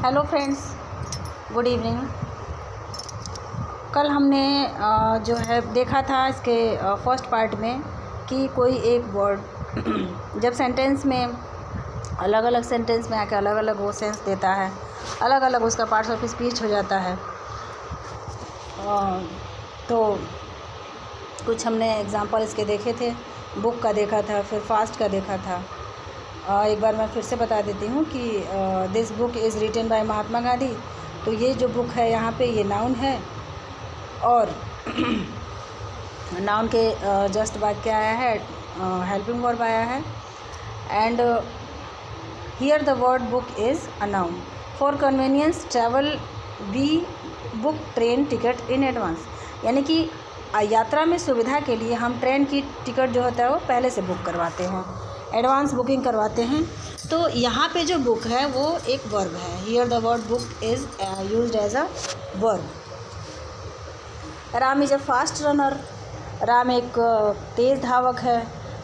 Hello friends, good evening. कल हमने जो है देखा था इसके फर्स्ट पार्ट में कि कोई एक वर्ड जब सेंटेंस में अलग अलग सेंटेंस में आके अलग अलग वो सेंस देता है, अलग अलग उसका पार्ट्स ऑफ स्पीच हो जाता है। तो कुछ हमने एग्जांपल इसके देखे थे, बुक का देखा था, फिर फास्ट का देखा था। एक बार मैं फिर से बता देती हूँ कि this book is written by Mahatma Gandhi. तो ये जो बुक है यहाँ पे ये नाउन है और नाउन के जस्ट बाद क्या आया है, हेल्पिंग वर्ब आया है। And here the word book is a noun. For convenience travel we book train ticket in advance, यानी कि यात्रा में सुविधा के लिए हम ट्रेन की टिकट जो होता है वो पहले से बुक करवाते हैं, एडवांस बुकिंग करवाते हैं। तो यहाँ पे जो बुक है वो एक वर्ब है। Here the word book is used as a verb. Ram is a fast runner. Ram एक तेज़ धावक है।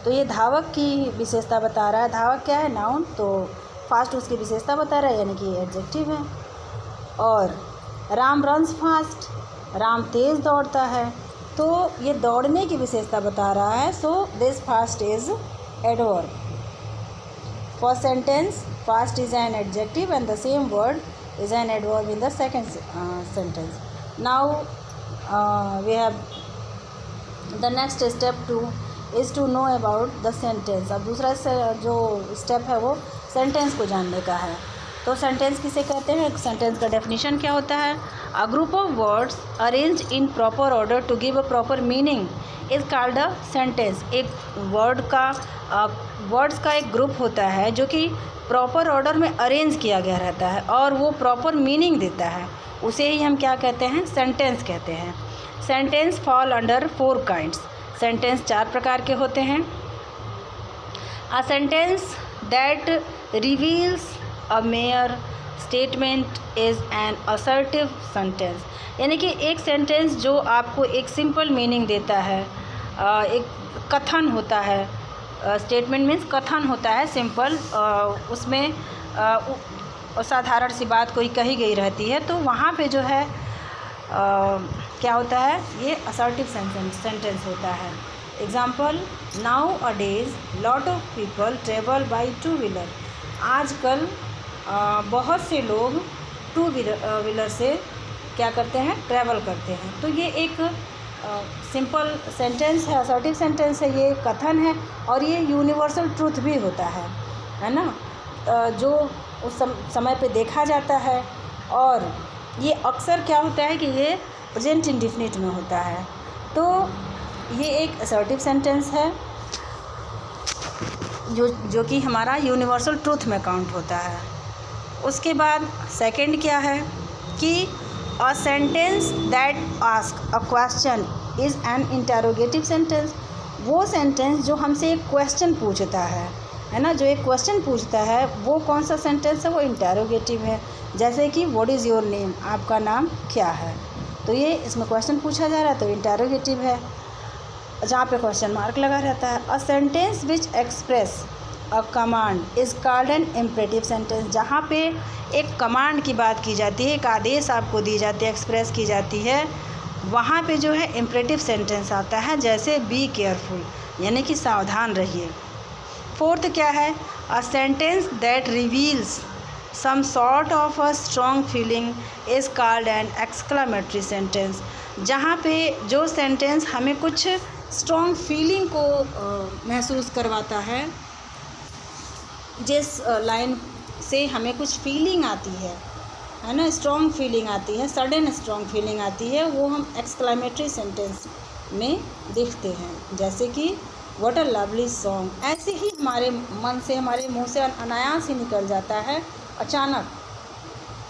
तो ये धावक की विशेषता बता रहा है। धावक क्या है, नाउन। तो फास्ट उसकी विशेषता बता रहा है, यानी कि एडजेक्टिव है। और राम रन्स फास्ट। राम तेज़ दौड़ता है, तो ये दौड़ने की विशेषता बता रहा है। So this fast is adverb. For sentence, fast is an adjective and the same word is an adverb in the second sentence. Now we have the next step is to know about the sentence. अब दूसरा जो step है वो sentence को जानने का है। तो सेंटेंस किसे कहते हैं? सेंटेंस का डेफिनेशन क्या होता है? A group of words arranged in proper order to give a proper meaning is called a sentence. एक वर्ड्स का एक ग्रुप होता है जो कि प्रॉपर ऑर्डर में अरेंज किया गया रहता है और वो प्रॉपर मीनिंग देता है, उसे ही हम क्या कहते हैं? सेंटेंस कहते हैं। Sentence fall under 4 kinds. Sentence 4 प्रकार के होते हैं। अ sentence that reveals a mayor statement is an assertive sentence, यानी कि एक सेंटेंस जो आपको एक सिंपल मीनिंग देता है, एक कथन होता है। स्टेटमेंट मीन्स कथन होता है, सिंपल, उसमें साधारण सी बात कोई कही गई रहती है, तो वहाँ पे जो है क्या होता है, ये असर्टिव सेंटेंस होता है। Example, now a days lot of people travel by 2 wheeler. आजकल बहुत से लोग 2 व्हीलर से क्या करते हैं? ट्रैवल करते हैं। तो ये एक सिंपल सेंटेंस है, असर्टिव सेंटेंस है, ये कथन है और ये यूनिवर्सल ट्रूथ भी होता है ना, जो उस समय पे देखा जाता है। और ये अक्सर क्या होता है कि ये प्रेजेंट इंडेफिनिट में होता है। तो ये एक असर्टिव सेंटेंस है जो कि हमारा यूनिवर्सल ट्रूथ में काउंट होता है। उसके बाद सेकंड क्या है कि अ sentence that ask a question is an interrogative sentence. वो सेंटेंस जो हमसे एक क्वेश्चन पूछता है ना, जो एक क्वेश्चन पूछता है, वो कौन सा सेंटेंस है? वो इंटरोगेटिव है। जैसे कि व्हाट इज़ योर नेम, आपका नाम क्या है? तो ये इसमें क्वेश्चन पूछा जा रहा है तो इंटरोगेटिव है, जहाँ पे क्वेश्चन मार्क लगा रहता है। A sentence which express a command is called N imperative sentence. जहाँ पे एक कमांड की बात की जाती है, एक आदेश आपको दी जाती है, एक्सप्रेस की जाती है, वहाँ पे जो है इम्परेटिव सेंटेंस आता है। जैसे बी केयरफुल, यानी कि सावधान रहिए। फोर्थ क्या है? A sentence that reveals some sort of a strong feeling is called an exclamatory sentence. जहाँ पे जो सेंटेंस हमें कुछ स्ट्रॉन्ग फीलिंग को महसूस करवाता है, जिस लाइन से हमें कुछ फीलिंग आती है ना, स्ट्रॉन्ग फीलिंग आती है, सडन स्ट्रॉन्ग फीलिंग आती है, वो हम एक्सक्लामेटरी सेंटेंस में देखते हैं। जैसे कि व्हाट अ लवली सॉन्ग। ऐसे ही हमारे मन से, हमारे मुंह से अनायास ही निकल जाता है, अचानक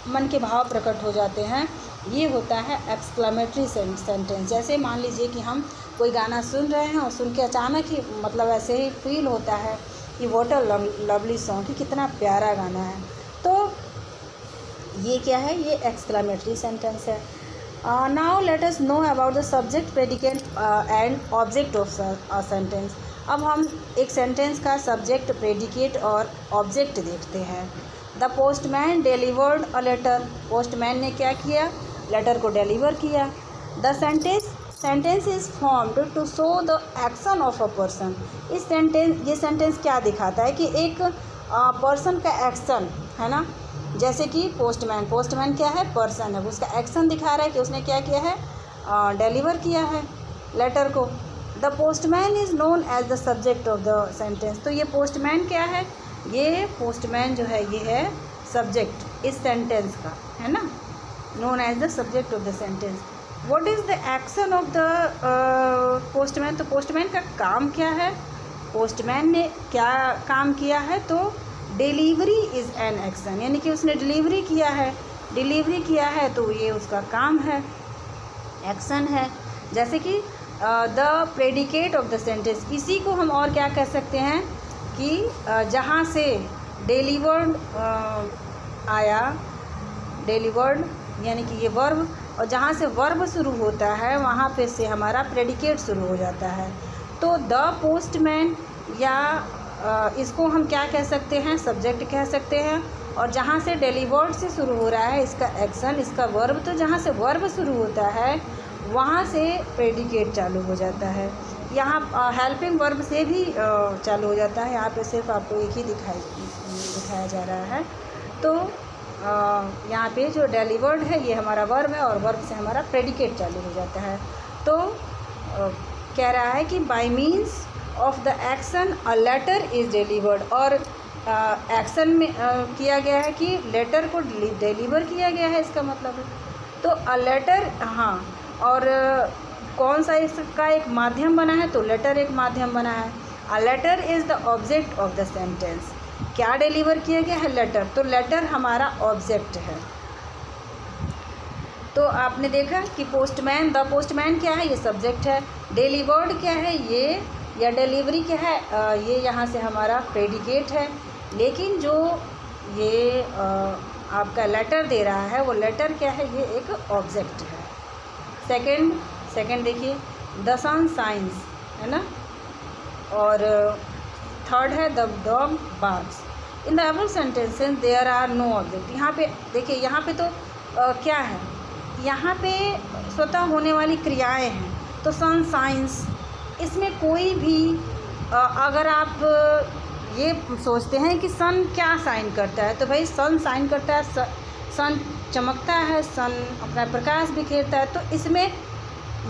मन के भाव प्रकट हो जाते हैं। ये होता है एक्सक्लामेटरी सेंटेंस। जैसे मान लीजिए कि हम कोई गाना सुन रहे हैं और सुन के अचानक ही मतलब ऐसे ही फील होता है कि व्हाट अ लवली सॉन्ग, कि कितना प्यारा गाना है। तो ये क्या है? ये एक्सक्लामेटरी सेंटेंस है। Now let us know about the subject, predicate and object of a sentence. अब हम एक सेंटेंस का सब्जेक्ट, प्रेडिकेट और ऑब्जेक्ट देखते हैं। The postman delivered a letter, postman ने क्या किया, लेटर को डिलीवर किया। The sentence is formed to show the action of a person, ये सेंटेंस क्या दिखाता है कि एक पर्सन का एक्शन है ना, जैसे कि पोस्टमैन क्या है, पर्सन है, उसका एक्शन दिखा रहा है कि उसने क्या किया है, डिलीवर किया है लेटर को। The postman is known as the subject of the sentence, तो ये पोस्टमैन क्या है, ये पोस्टमैन जो है ये है सब्जेक्ट इस सेंटेंस का, है ना, known as the subject of the sentence. What is the action of the postman, तो पोस्टमैन का काम क्या है, पोस्टमैन ने क्या काम किया है, तो डिलीवरी इज़ एन एक्शन, यानी कि उसने डिलीवरी किया है तो ये उसका काम है, एक्शन है। जैसे कि the predicate of the sentence, इसी को हम और क्या कह सकते हैं कि जहाँ से डिलीवर्ड आया, डिलीवर्ड यानी कि ये वर्ब, और जहाँ से वर्ब शुरू होता है वहाँ पे से हमारा प्रेडिकेट शुरू हो जाता है। तो द पोस्टमैन या इसको हम क्या कह सकते हैं, सब्जेक्ट कह सकते हैं, और जहाँ से डिलीवर्ड से शुरू हो रहा है इसका एक्शन, इसका वर्ब, तो जहाँ से वर्ब शुरू होता है वहाँ से प्रेडिकेट चालू हो जाता है। यहाँ हेल्पिंग वर्ब से भी चालू हो जाता है, यहाँ पे सिर्फ आपको एक ही दिखाया जा रहा है। तो यहाँ पे जो डिलीवर्ड है ये हमारा वर्ब है और वर्ब से हमारा प्रेडिकेट चालू हो जाता है। तो कह रहा है कि by means of the action a letter is delivered, और एक्शन में किया गया है कि लेटर को डिलीवर किया गया है, इसका मतलब है। तो अ लेटर, हाँ, और कौन सा इसका एक माध्यम बना है, तो लेटर एक माध्यम बना है। A letter is the object of the sentence, क्या डिलीवर किया गया है, लेटर, तो लेटर हमारा ऑब्जेक्ट है। तो आपने देखा कि पोस्टमैन, द पोस्टमैन क्या है, ये सब्जेक्ट है, डिलीवर्ड क्या है, ये या डिलीवरी क्या है, ये यहाँ से हमारा प्रेडिकेट है। लेकिन जो ये आपका लेटर दे रहा है वो लेटर क्या है, ये एक ऑब्जेक्ट है। सेकंड देखिए, द सन शाइन्स, है ना, और थर्ड है the dog barks. In the above sentences there are no object. यहाँ पे देखिए, यहाँ पे तो क्या है, यहाँ पे स्वतः होने वाली क्रियाएं हैं, तो सन साइंस, इसमें कोई भी अगर आप ये सोचते हैं कि सन क्या साइन करता है, तो भाई सन साइन करता है, सन चमकता है, सन अपना प्रकाश बिखेरता है, तो इसमें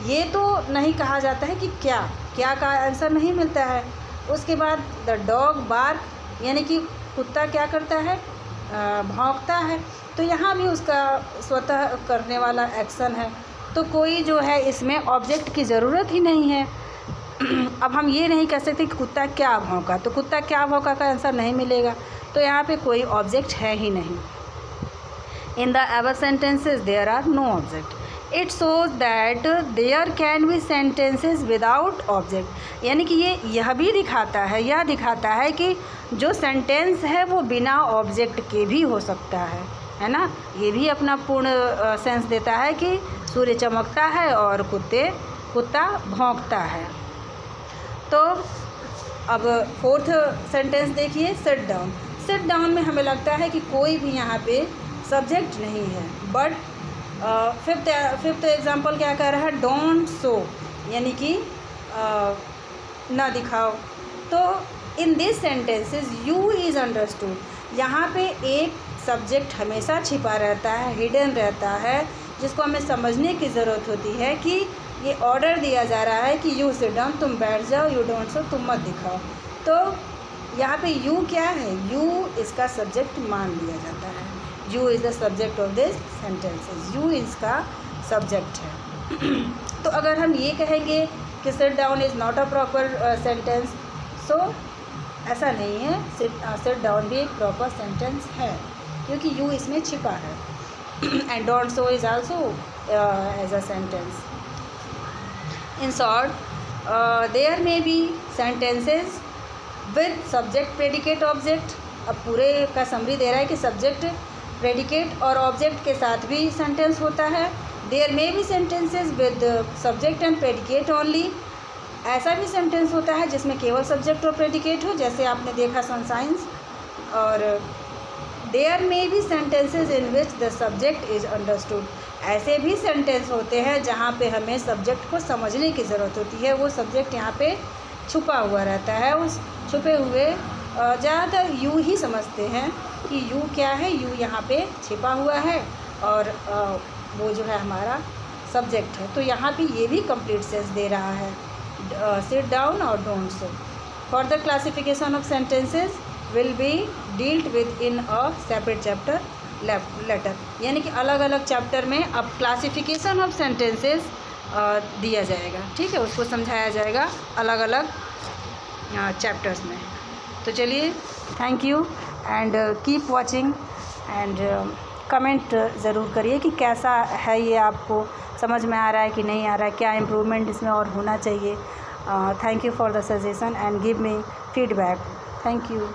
ये तो नहीं कहा जाता है कि क्या का आंसर नहीं मिलता है। उसके बाद द डॉग बार्क, यानी कि कुत्ता क्या करता है, भौंकता है, तो यहाँ भी उसका स्वतः करने वाला एक्शन है, तो कोई जो है इसमें ऑब्जेक्ट की ज़रूरत ही नहीं है। अब हम ये नहीं कह सकते कि कुत्ता क्या भौंका, तो कुत्ता क्या भौंका का आंसर नहीं मिलेगा, तो यहाँ पे कोई ऑब्जेक्ट है ही नहीं। In the above sentences there are no object. It shows that there can be sentences without object, यानी कि ये यह भी दिखाता है कि जो सेंटेंस है वो बिना ऑब्जेक्ट के भी हो सकता है ना। ये भी अपना पूर्ण सेंस देता है कि सूर्य चमकता है और कुत्ता भौंकता है। तो अब फोर्थ सेंटेंस देखिए, सिट डाउन। सिट डाउन में हमें लगता है कि कोई भी यहाँ पे सब्जेक्ट नहीं है, बट फिफ्थ एग्जांपल क्या कह रहा है, डोंट शो, यानी कि ना दिखाओ। तो in this sentences you is understood, यहाँ पे एक सब्जेक्ट हमेशा छिपा रहता है, हिडन रहता है, जिसको हमें समझने की ज़रूरत होती है कि ये ऑर्डर दिया जा रहा है कि यू सिट डाउन, तुम बैठ जाओ, यू डोंट शो, तुम मत दिखाओ। तो यहाँ पे यू क्या है, यू इसका सब्जेक्ट मान लिया जाता है, you is the subject of this sentences, you इसका सब्जेक्ट है। तो अगर हम ये कहेंगे कि sit down is not a proper sentence, so ऐसा नहीं है, सिट डाउन भी एक प्रॉपर सेंटेंस है क्योंकि यू इसमें छिपा है। And don't show is also as a sentence. In short there may be sentences with subject predicate object. अब पूरे का समरी दे रहा है कि सब्जेक्ट प्रेडिकेट और ऑब्जेक्ट के साथ भी सेंटेंस होता है। There may be sentences with subject and predicate only, ऐसा भी सेंटेंस होता है जिसमें केवल सब्जेक्ट और प्रेडिकेट हो, जैसे आपने देखा सनशाइन्स। और there may be sentences in which the subject is understood. ऐसे भी सेंटेंस होते हैं जहाँ पे हमें सब्जेक्ट को समझने की ज़रूरत होती है, वो सब्जेक्ट यहाँ पे छुपा हुआ रहता है। उस छुपे हुए ज़्यादातर यू ही समझते हैं कि यू क्या है, यू यहाँ पे छिपा हुआ है और वो जो है हमारा सब्जेक्ट है। तो यहाँ पे ये भी कंप्लीट सेंस दे रहा है, सिट डाउन और don't so. Further classification of sentences will be dealt with in a separate chapter later, यानी कि अलग अलग चैप्टर में अब क्लासिफिकेशन ऑफ सेंटेंसेज दिया जाएगा, ठीक है, उसको समझाया जाएगा अलग अलग चैप्टर्स में। तो चलिए, thank you and keep watching and comment ज़रूर करिए कि कैसा है ये, आपको समझ में आ रहा है कि नहीं आ रहा है, क्या इम्प्रूवमेंट इसमें और होना चाहिए। Thank you for the suggestion and give me feedback. Thank you.